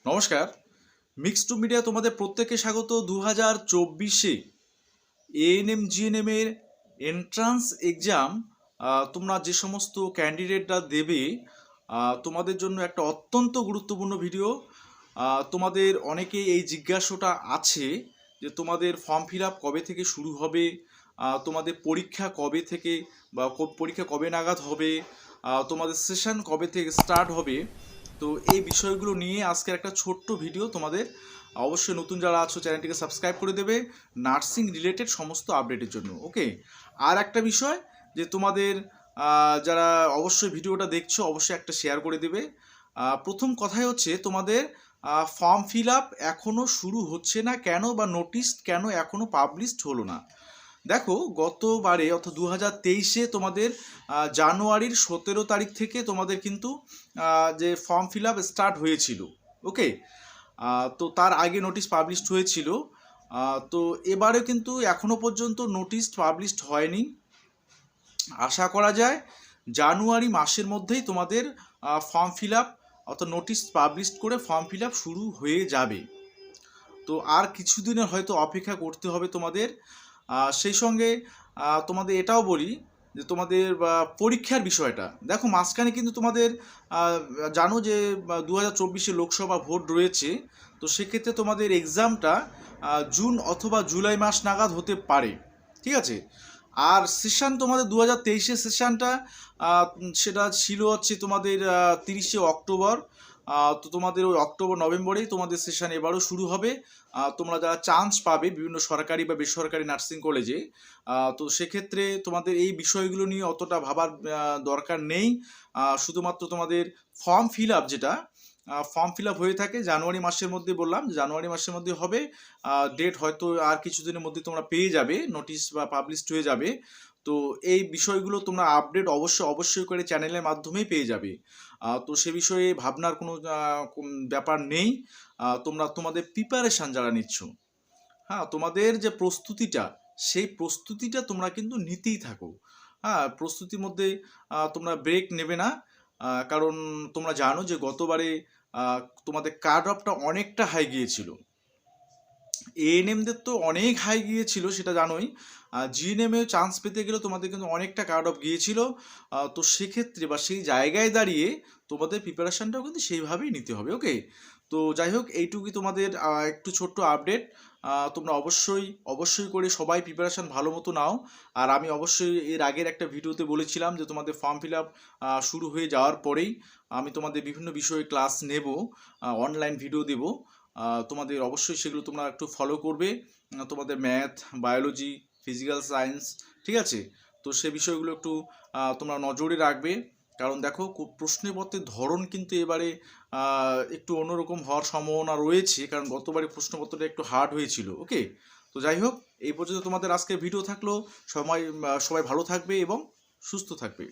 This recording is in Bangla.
নমস্কার। মিক্স টু মিডিয়া তোমাদের প্রত্যেককে স্বাগত। 2024-এ এএনএম জিএনএম এর এন্ট্রান্স এক্সাম তোমরা যে সমস্ত ক্যান্ডিডেটরা দেবে তোমাদের জন্য একটা অত্যন্ত গুরুত্বপূর্ণ ভিডিও। তোমাদের অনেকেই এই জিজ্ঞাসাটা আছে যে তোমাদের ফর্ম ফিল আপ কবে থেকে শুরু হবে, তোমাদের পরীক্ষা কবে থেকে বা পরীক্ষা কবে নাগাদ হবে, তোমাদের সেশন কবে থেকে স্টার্ট হবে। তো এই বিষয়গুলো নিয়ে আজকের একটা ছোট্ট ভিডিও তোমাদের। অবশ্যই নতুন যারা আছো চ্যানেলটিকে সাবস্ক্রাইব করে দেবে নার্সিং রিলেটেড সমস্ত আপডেটের জন্য। ওকে, আর একটা বিষয় যে তোমাদের যারা অবশ্যই ভিডিওটা দেখছো অবশ্যই একটা শেয়ার করে দেবে। প্রথম কথাই হচ্ছে তোমাদের ফর্ম ফিল আপ এখনও শুরু হচ্ছে না কেন, বা নোটিশ কেন এখনও পাবলিশড হলো না। দেখো, গতবারে অর্থাৎ 2023-এ তোমাদের জানুয়ারির 17 তারিখ থেকে তোমাদের কিন্তু যে ফর্ম ফিল আপ স্টার্ট হয়েছিল। ওকে, তো তার আগে নোটিশ পাবলিশড হয়েছিল। তো এবারে কিন্তু এখনও পর্যন্ত নোটিশ পাবলিশড হয়নি। আশা করা যায় জানুয়ারি মাসের মধ্যেই তোমাদের ফর্ম ফিল আপ অর্থাৎ নোটিশ পাবলিশড করে ফর্ম ফিল আপ শুরু হয়ে যাবে। তো আর কিছুদিনের হয়তো অপেক্ষা করতে হবে তোমাদের। সেই সঙ্গে তোমাদের এটাও বলি যে তোমাদের পরীক্ষার বিষয়টা দেখো, মাঝখানে কিন্তু তোমাদের জানো যে 2024-এ লোকসভা ভোট রয়েছে। তো সেক্ষেত্রে তোমাদের এক্সামটা জুন অথবা জুলাই মাস নাগাদ হতে পারে, ঠিক আছে। আর সেশন তোমাদের 2023-এর সেশনটা সেটা ছিল হচ্ছে তোমাদের 30শে অক্টোবর। তো তোমাদের ওই অক্টোবর নভেম্বরেই তোমাদের সেশন এবারও শুরু হবে। তোমরা যারা চান্স পাবে বিভিন্ন সরকারি বা বেসরকারি নার্সিং কলেজে, তো সেক্ষেত্রে তোমাদের এই বিষয়গুলো নিয়ে অতটা ভাবার দরকার নেই। শুধুমাত্র তোমাদের ফর্ম ফিল আপ যেটা ফর্ম ফিল আপ হয়ে থাকে জানুয়ারি মাসের মধ্যে, বললাম জানুয়ারি মাসের মধ্যে হবে। ডেট হয়তো আর কিছুদিনের মধ্যে তোমরা পেয়ে যাবে, নোটিশ বা পাবলিশড হয়ে যাবে। তো এই বিষয়গুলো তোমরা আপডেট অবশ্যই করে চ্যানেলের মাধ্যমেই পেয়ে যাবে। তো সে বিষয়ে ভাবনার কোনো ব্যাপার নেই। তোমরা তোমাদের প্রিপারেশান যারা নিচ্ছ, হ্যাঁ, তোমাদের যে প্রস্তুতিটা সেই প্রস্তুতিটা তোমরা কিন্তু নিতেই থাকো। হ্যাঁ, প্রস্তুতির মধ্যে তোমরা ব্রেক নেবে না। কারণ তোমরা জানো যে গতবারে তোমাদের কাট অফটা অনেকটা হাই গিয়েছিল। এএনএমদের তো অনেক হাই গিয়েছিল সেটা জানোই। জিএনএমে চান্স পেতে গেলে তোমাদের কিন্তু অনেকটা কাট অফ গিয়েছিল। তো সেক্ষেত্রে বা সেই জায়গায় দাঁড়িয়ে তোমাদের প্রিপারেশানটাও কিন্তু সেইভাবেই নিতে হবে। ওকে, তো যাই হোক, এইটুকুই তোমাদের একটু ছোট্ট আপডেট। তোমরা অবশ্যই করে সবাই প্রিপারেশান ভালো মতো নাও। আর আমি অবশ্যই এর আগের একটা ভিডিওতে বলেছিলাম যে তোমাদের ফর্ম ফিল আপ শুরু হয়ে যাওয়ার পরেই আমি তোমাদের বিভিন্ন বিষয়ে ক্লাস নেব, অনলাইন ভিডিও দেব। তোমাদের অবশ্যই সেগুলো তোমরা একটু ফলো করবে। তোমাদের ম্যাথ, বায়োলজি, ফিজিক্যাল সায়েন্স, ঠিক আছে। তো সে বিষয়গুলো একটু তোমরা নজরে রাখবে। কারণ দেখো, প্রশ্নপত্রের ধরন কিন্তু এবারে একটু অন্যরকম হওয়ার সম্ভাবনা রয়েছে, কারণ গতবারে প্রশ্নপত্রটা একটু হার্ড হয়েছিল। ওকে, তো যাই হোক, এই পর্যন্ত তোমাদের আজকের ভিডিও থাকলো। সবাই ভালো থাকবে এবং সুস্থ থাকবে।